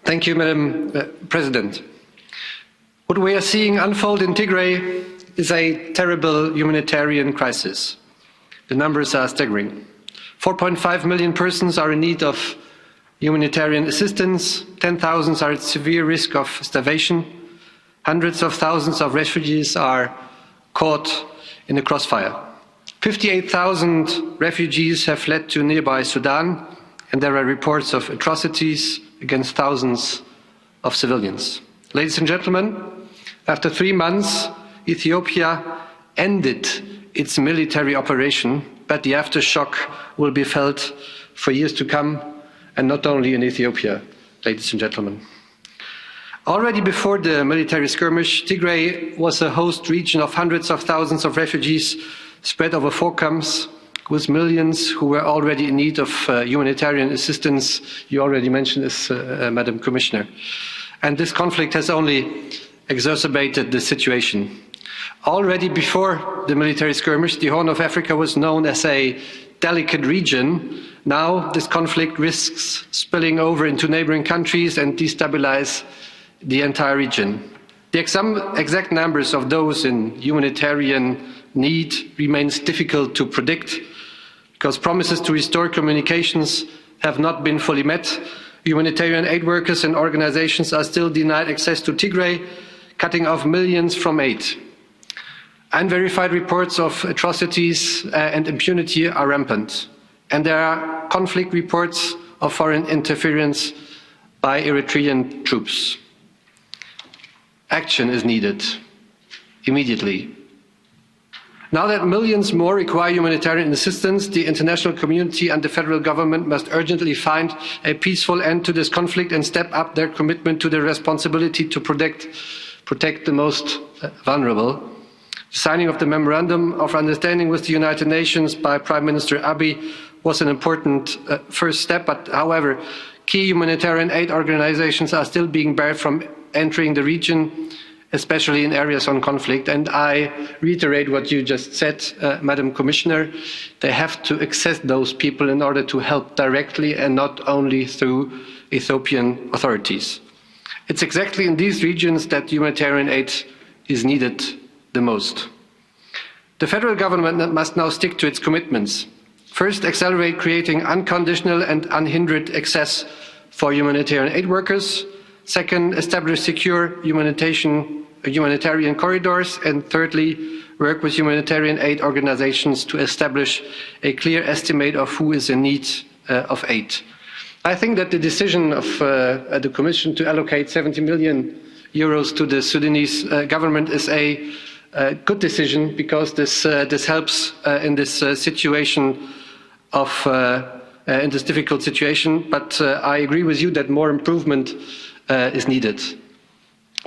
Madam President. What we are seeing unfold in Tigray is a terrible humanitarian crisis. The numbers are staggering. 4.5 million persons are in need of humanitarian assistance. 10,000 are at severe risk of starvation. Hundreds of thousands of refugees are caught in the crossfire. 58,000 refugees have fled to nearby Sudan, and there are reports of atrocities against thousands of civilians. Ladies and gentlemen, after 3 months, Ethiopia ended its military operation, but the aftershock will be felt for years to come, and not only in Ethiopia, ladies and gentlemen. Already before the military skirmish, Tigray was a host region of hundreds of thousands of refugees spread over 4 camps, with millions who were already in need of humanitarian assistance. You already mentioned this, Madam Commissioner. And this conflict has only exacerbated the situation. Already before the military skirmish, the Horn of Africa was known as a delicate region. Now this conflict risks spilling over into neighboring countries and destabilize the entire region. The exact numbers of those in humanitarian need remains difficult to predict, because promises to restore communications have not been fully met. Humanitarian aid workers and organizations are still denied access to Tigray, cutting off millions from aid. Unverified reports of atrocities and impunity are rampant, and there are conflict reports of foreign interference by Eritrean troops. Action is needed immediately. Now that millions more require humanitarian assistance, the international community and the federal government must urgently find a peaceful end to this conflict and step up their commitment to the responsibility to protect the most vulnerable. The signing of the Memorandum of Understanding with the United Nations by Prime Minister Abiy was an important first step, but however, key humanitarian aid organizations are still being barred from entering the region, especially in areas on conflict. And I reiterate what you just said, Madam Commissioner, they have to access those people in order to help directly and not only through Ethiopian authorities. It's exactly in these regions that humanitarian aid is needed the most. The federal government must now stick to its commitments. First, accelerate creating unconditional and unhindered access for humanitarian aid workers. Second, establish secure humanitarian corridors. And thirdly, work with humanitarian aid organizations to establish a clear estimate of who is in need of aid. I think that the decision of the Commission to allocate 70 million euros to the Sudanese government is a good decision, because this helps in this situation in this difficult situation. But I agree with you that more improvement is needed.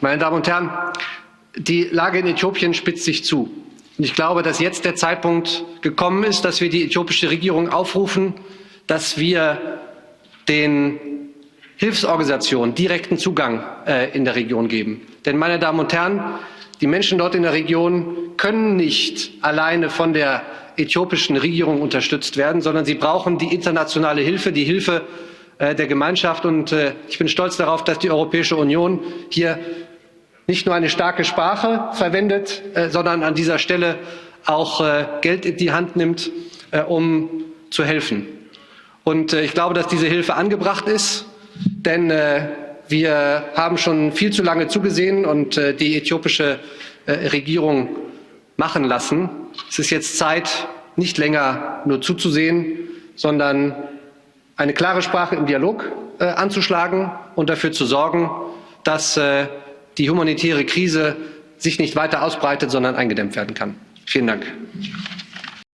Meine Damen und Herren, die Lage in Äthiopien spitzt sich zu. Und ich glaube, dass jetzt der Zeitpunkt gekommen ist, dass wir die äthiopische Regierung aufrufen, dass wir den Hilfsorganisationen direkten Zugang in der Region geben. Denn, meine Damen und Herren, die Menschen dort in der Region können nicht alleine von der äthiopischen Regierung unterstützt werden, sondern sie brauchen die internationale Hilfe, die Hilfe der Gemeinschaft. Und ich bin stolz darauf, dass die Europäische Union hier nicht nur eine starke Sprache verwendet, sondern an dieser Stelle auch Geld in die Hand nimmt, um zu helfen. Und ich glaube, dass diese Hilfe angebracht ist, denn wir haben schon viel zu lange zugesehen und die äthiopische Regierung machen lassen. Es ist jetzt Zeit, nicht länger nur zuzusehen, sondern eine klare Sprache im Dialog anzuschlagen und dafür zu sorgen, dass die humanitäre Krise sich nicht weiter ausbreitet, sondern eingedämmt werden kann. Vielen Dank.